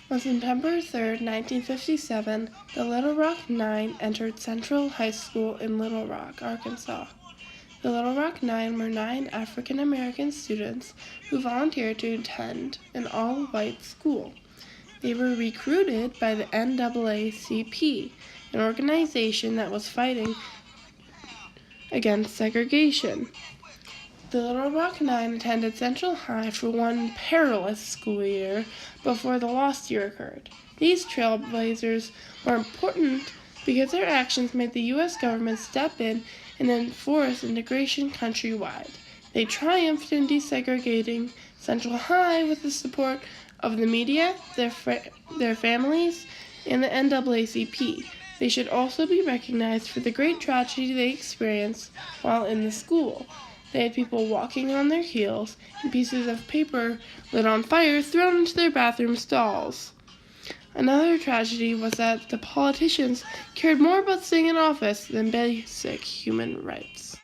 On September 3, 1957, the Little Rock Nine entered Central High School in Little Rock, Arkansas. The Little Rock Nine were 9 African American students who volunteered to attend an all-white school. They were recruited by the NAACP, an organization that was fighting against segregation. The Little Rock Nine attended Central High for one perilous school year before the lost year occurred. These trailblazers were important because their actions made the U.S. government step in and enforce integration countrywide. They triumphed in desegregating Central High with the support of the media, their families, and the NAACP. They should also be recognized for the great tragedy they experienced while in the school. They had people walking on their heels and pieces of paper lit on fire thrown into their bathroom stalls. Another tragedy was that the politicians cared more about staying in office than basic human rights.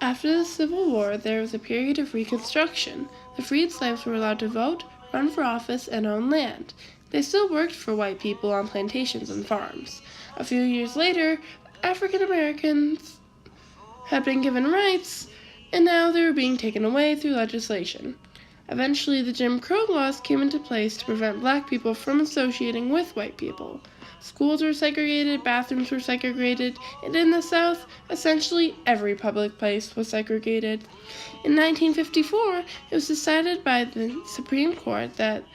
After the Civil War, there was a period of Reconstruction. The freed slaves were allowed to vote, run for office, and own land. They still worked for white people on plantations and farms. A few years later, African Americans had been given rights, and now they were being taken away through legislation. Eventually, the Jim Crow laws came into place to prevent black people from associating with white people. Schools were segregated, bathrooms were segregated, and in the South, essentially every public place was segregated. In 1954, it was decided by the Supreme Court that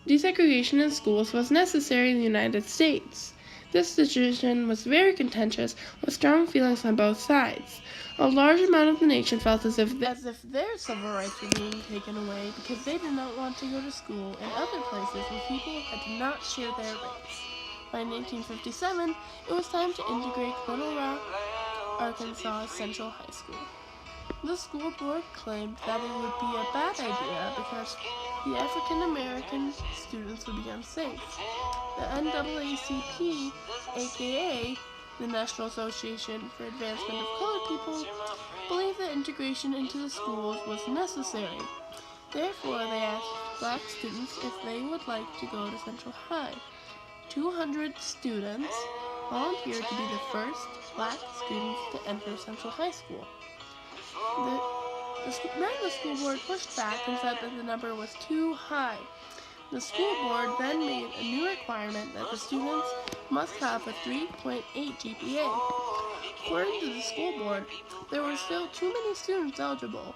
desegregation in schools was necessary in the United States. This decision was very contentious, with strong feelings on both sides. A large amount of the nation felt as if their civil rights were being taken away because they did not want to go to school in other places with people that did not share their race. By 1957, it was time to integrate Little Rock, Arkansas Central High School. The school board claimed that it would be a bad idea because the African American students would be unsafe. The NAACP, aka the National Association for Advancement of Colored People, believed that integration into the schools was necessary. Therefore, they asked black students if they would like to go to Central High. 200 students volunteered to be the first black students to enter Central High School. The school board pushed back and said that the number was too high. The school board then made a new requirement that the students must have a 3.8 GPA. According to the school board, there were still too many students eligible.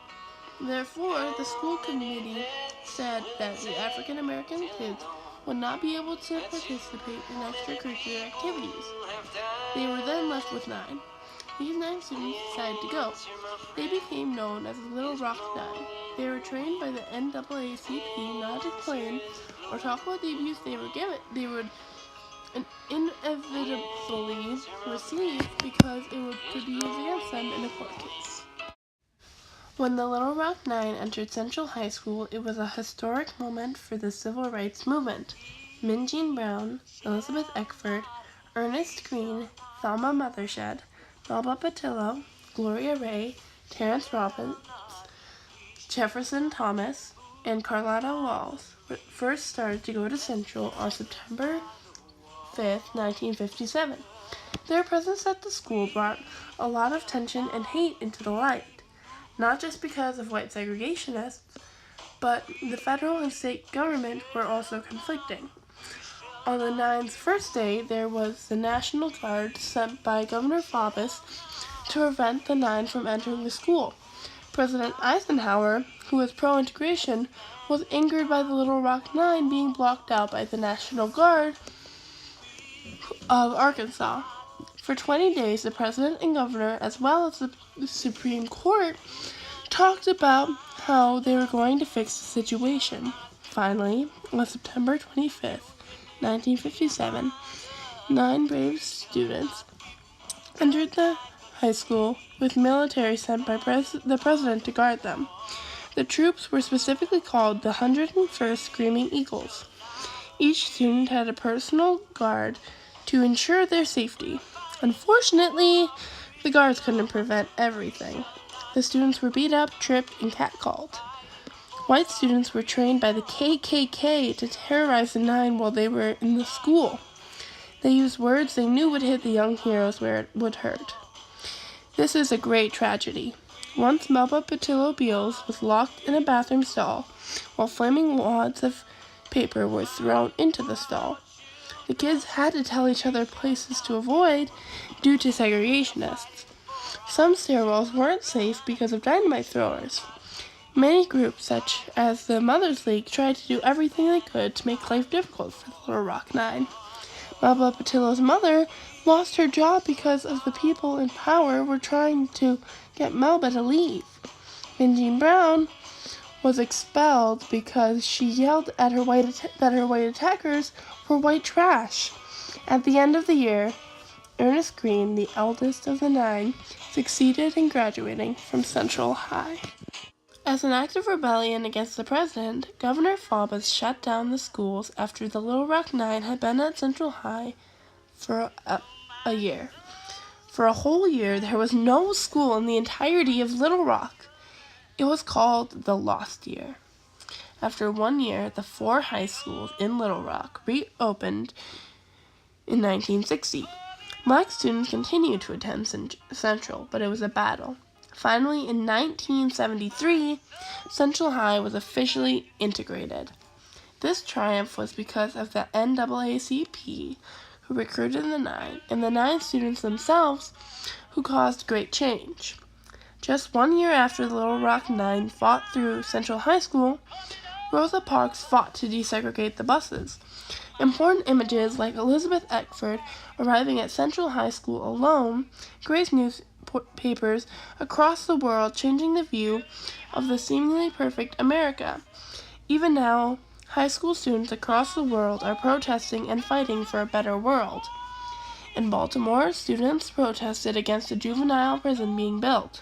Therefore, the school committee said that the African American kids would not be able to participate in extracurricular activities. They were then left with 9. These 9 students decided to go. They became known as the Little Rock Nine. They were trained by the NAACP not to claim or talk about the abuse they were given. They would inevitably receive because it could be used against them in a court case. When the Little Rock Nine entered Central High School, it was a historic moment for the civil rights movement. Minjean Brown, Elizabeth Eckford, Ernest Green, Thelma Mothershed, Melba Patillo, Gloria Ray, Terrence Robbins, Jefferson Thomas, and Carlotta Walls first started to go to Central on September 5, 1957. Their presence at the school brought a lot of tension and hate into the light, not just because of white segregationists, but the federal and state government were also conflicting. On the Nine's first day, there was the National Guard sent by Governor Faubus to prevent the Nine from entering the school. President Eisenhower, who was pro-integration, was angered by the Little Rock Nine being blocked out by the National Guard of Arkansas. For 20 days, the president and governor, as well as the Supreme Court, talked about how they were going to fix the situation. Finally, on September 25th, 1957, 9 brave students entered the high school with military sent by the president to guard them. The troops were specifically called the 101st Screaming Eagles. Each student had a personal guard to ensure their safety. Unfortunately, the guards couldn't prevent everything. The students were beat up, tripped, and catcalled. White students were trained by the KKK to terrorize the Nine while they were in the school. They used words they knew would hit the young heroes where it would hurt. This is a great tragedy. Once Melba Pattillo Beals was locked in a bathroom stall while flaming wads of paper were thrown into the stall. The kids had to tell each other places to avoid due to segregationists. Some stairwells weren't safe because of dynamite throwers. Many groups, such as the Mothers League, tried to do everything they could to make life difficult for the Little Rock Nine. Melba Pattillo's mother lost her job because of the people in power were trying to get Melba to leave. Minjean Brown was expelled because she yelled at that her white attackers were white trash. At the end of the year, Ernest Green, the eldest of the Nine, succeeded in graduating from Central High. As an act of rebellion against the president, Governor Faubus shut down the schools after the Little Rock Nine had been at Central High for a year. For a whole year, there was no school in the entirety of Little Rock. It was called the Lost Year. After 1 year, the 4 high schools in Little Rock reopened in 1960. Black students continued to attend Central, but it was a battle. Finally, in 1973, Central High was officially integrated. This triumph was because of the NAACP, who recruited the Nine, and the Nine students themselves, who caused great change. Just 1 year after the Little Rock Nine fought through Central High School, Rosa Parks fought to desegregate the buses. Important images like Elizabeth Eckford arriving at Central High School alone graced newspapers across the world, changing the view of the seemingly perfect America. Even now, high school students across the world are protesting and fighting for a better world. In Baltimore, students protested against a juvenile prison being built.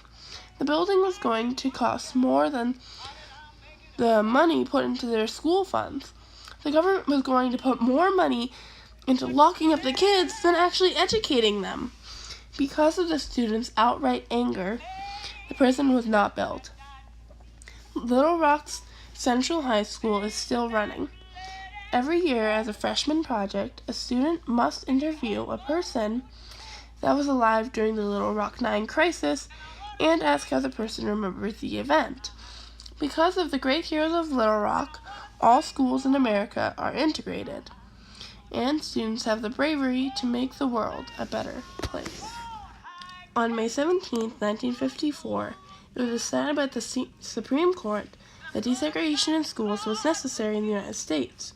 The building was going to cost more than the money put into their school funds. The government was going to put more money into locking up the kids than actually educating them. Because of the students' outright anger, the prison was not built. Little Rock's Central High School is still running. Every year, as a freshman project, a student must interview a person that was alive during the Little Rock Nine crisis and ask how the person remembers the event. Because of the great heroes of Little Rock, all schools in America are integrated, and students have the bravery to make the world a better place. On May 17, 1954, it was decided by the Supreme Court that desegregation in schools was necessary in the United States.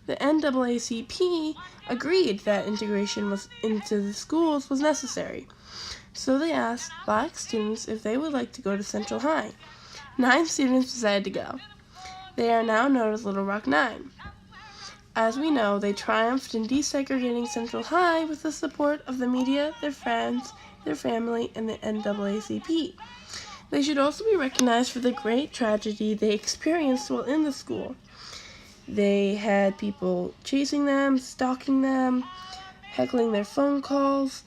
The NAACP agreed that integration into the schools was necessary, so they asked Black students if they would like to go to Central High. 9 students decided to go. They are now known as Little Rock Nine. As we know, they triumphed in desegregating Central High with the support of the media, their friends, their family, and the NAACP. They should also be recognized for the great tragedy they experienced while in the school. They had people chasing them, stalking them, heckling their phone calls.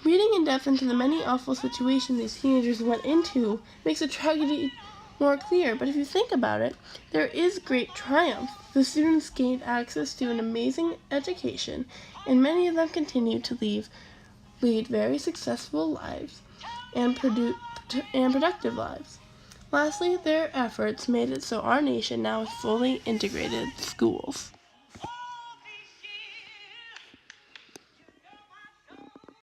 Reading in depth into the many awful situations these teenagers went into makes the tragedy more clear, but if you think about it, there is great triumph. The students gained access to an amazing education, and many of them continue to lead very successful lives and productive lives. Lastly, their efforts made it so our nation now has fully integrated schools.